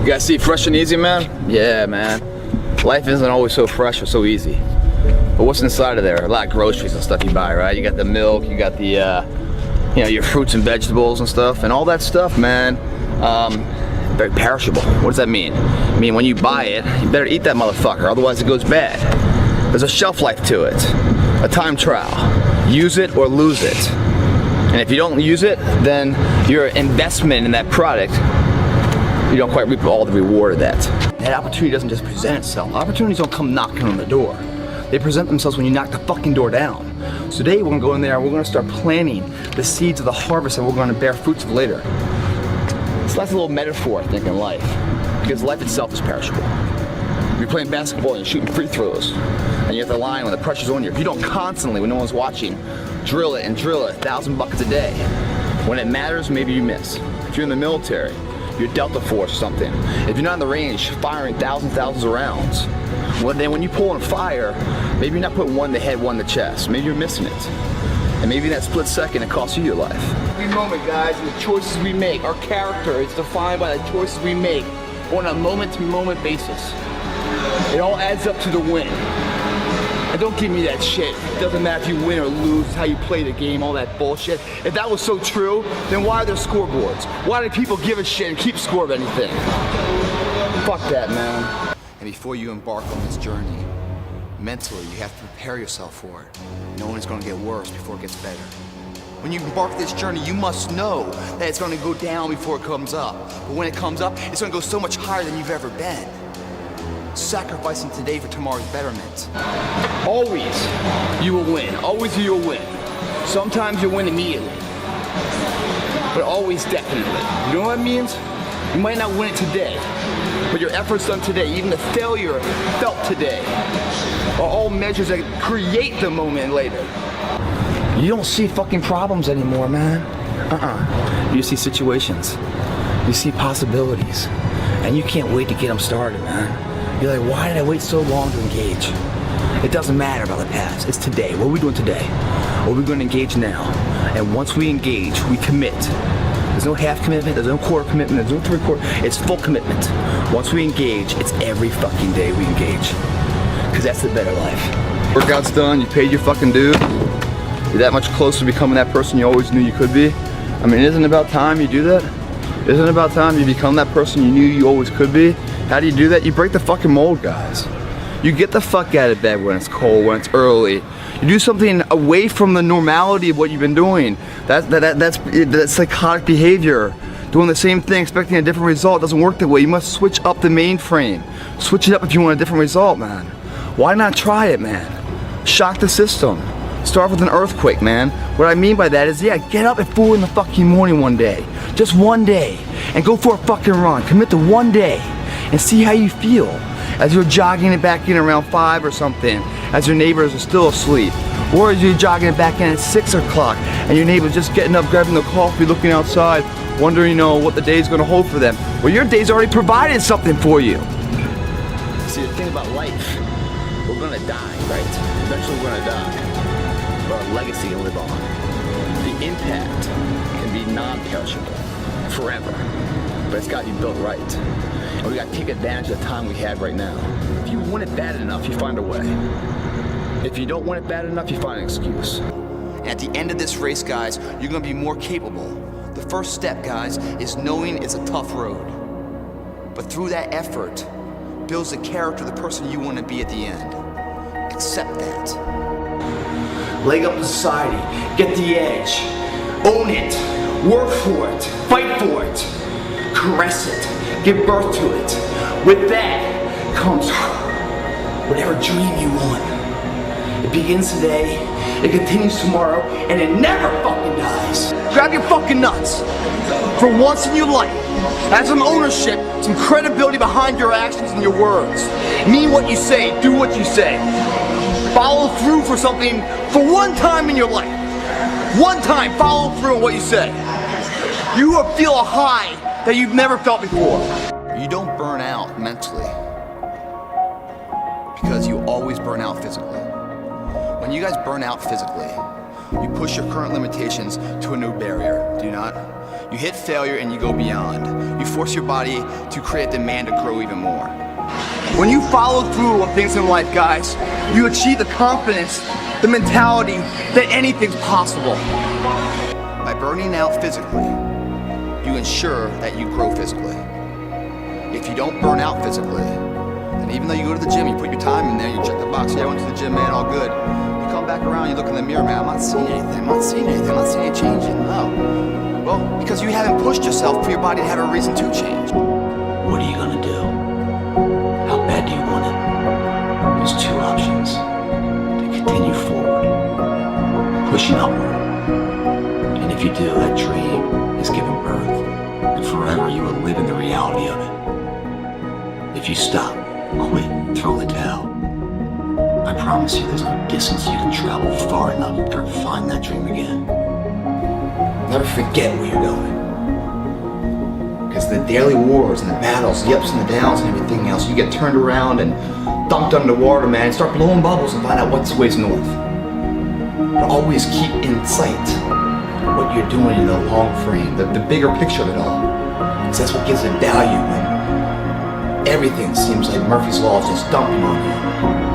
guys see fresh and easy, man? Yeah, man. Life isn't always so fresh or so easy. But what's inside of there? A lot of groceries and stuff you buy, right? You got the milk, you got the, you know, your fruits and vegetables and stuff, and all that stuff, man. Very perishable. What does that mean? I mean, when you buy it, you better eat that motherfucker, otherwise it goes bad. There's a shelf life to it, a time trial. Use it or lose it. And if you don't use it, then your investment in that product, you don't quite reap all the reward of that. That opportunity doesn't just present itself. Opportunities don't come knocking on the door. They present themselves when you knock the fucking door down. So today we're gonna go in there and we're gonna start planting the seeds of the harvest that we're gonna bear fruits of later. So that's a little metaphor, I think, in life. Because life itself is perishable. You're playing basketball and you're shooting free throws. And you're at the line when the pressure's on you. If you don't constantly, when no one's watching, drill it, 1,000 buckets a day. When it matters, maybe you miss. If you're in the military, you're Delta Force or something. If you're not in the range, firing thousands of rounds. Well, then when you pull on fire, maybe you're not putting one to head, one to chest. Maybe you're missing it. And maybe in that split second, it costs you your life. Every moment, guys, and the choices we make, our character is defined by the choices we make on a moment-to-moment basis. It all adds up to the win. And don't give me that shit. It doesn't matter if you win or lose, it's how you play the game, all that bullshit. If that was so true, then why are there scoreboards? Why do people give a shit and keep score of anything? Fuck that, man. And before you embark on this journey, mentally, you have to prepare yourself for it. Knowing it's gonna get worse before it gets better. When you embark this journey, you must know that it's gonna go down before it comes up. But when it comes up, it's gonna go so much higher than you've ever been. Sacrificing today for tomorrow's betterment. Always you will win. Always you will win. Sometimes you'll win immediately. But always definitely. You know what that means? You might not win it today, but your efforts done today, even the failure felt today, are all measures that create the moment later. You don't see fucking problems anymore, man. You see situations. You see possibilities. And you can't wait to get them started, man. You're like, why did I wait so long to engage? It doesn't matter about the past. It's today. What are we doing today? What are we going to engage now? And once we engage, we commit. There's no half commitment, there's no quarter commitment, there's no three-quarter. It's full commitment. Once we engage, it's every fucking day we engage. Because that's the better life. Workout's done, you paid your fucking dues. You're that much closer to becoming that person you always knew you could be. I mean, isn't it about time you do that? Isn't it about time you become that person you knew you always could be? How do you do that? You break the fucking mold, guys. You get the fuck out of bed when it's cold, when it's early. You do something away from the normality of what you've been doing. That's psychotic behavior. Doing the same thing, expecting a different result doesn't work that way. You must switch up the mainframe. Switch it up if you want a different result, man. Why not try it, man? Shock the system. Start with an earthquake, man. What I mean by that is, yeah, get up at 4 in the fucking morning one day. Just one day. And go for a fucking run. Commit to one day. And see how you feel. As you're jogging it back in around 5 or something. As your neighbors are still asleep. Or as you're jogging it back in at 6 o'clock. And your neighbor's just getting up, grabbing the coffee, looking outside. Wondering, you know, what the day's gonna hold for them. Well, your day's already provided something for you. See, the thing about life, we're gonna die, right? Eventually we're gonna die. But our legacy will live on. The impact can be non-perishable, forever. But it's gotta be built right. And we gotta take advantage of the time we have right now. If you want it bad enough, you find a way. If you don't want it bad enough, you find an excuse. And at the end of this race, guys, you're gonna be more capable. The first step, guys, is knowing it's a tough road. But through that effort, builds the character of the person you want to be at the end. Accept that. Leg up to society, get the edge, own it, work for it, fight for it, caress it, give birth to it. With that comes whatever dream you want. It begins today, it continues tomorrow, and it never fucking dies. Grab your fucking nuts. For once in your life, have some ownership, some credibility behind your actions and your words. Mean what you say, do what you say. Follow through for something for one time in your life. One time, follow through on what you say. You will feel a high that you've never felt before. You don't burn out mentally because you always burn out physically. When you guys burn out physically, you push your current limitations to a new barrier, do you not? You hit failure and you go beyond. You force your body to create a demand to grow even more. When you follow through on things in life, guys, you achieve the confidence, the mentality that anything's possible. By burning out physically, you ensure that you grow physically. If you don't burn out physically, and even though you go to the gym, you put your time in there, you check the box, yeah, I went to the gym, man, all good. You come back around, you look in the mirror, man, I'm not seeing anything, I'm not seeing any changing, no. Well, because you haven't pushed yourself for your body to have a reason to change. What are you gonna do? How bad do you want it? There's two options. To continue forward, pushing upward. And if you do, that dream is given birth, and forever you will live in the reality of it. If you stop, quit, throw the towel, I promise you there's no distance you can travel far enough to ever find that dream again. Never forget where you're going. Because the daily wars and the battles, the ups and the downs and everything else, you get turned around and dumped underwater, man, and start blowing bubbles and find out what's ways north. But always keep in sight what you're doing in the long frame, the bigger picture of it all. Because that's what gives it value when everything seems like Murphy's Law is just dumping on you.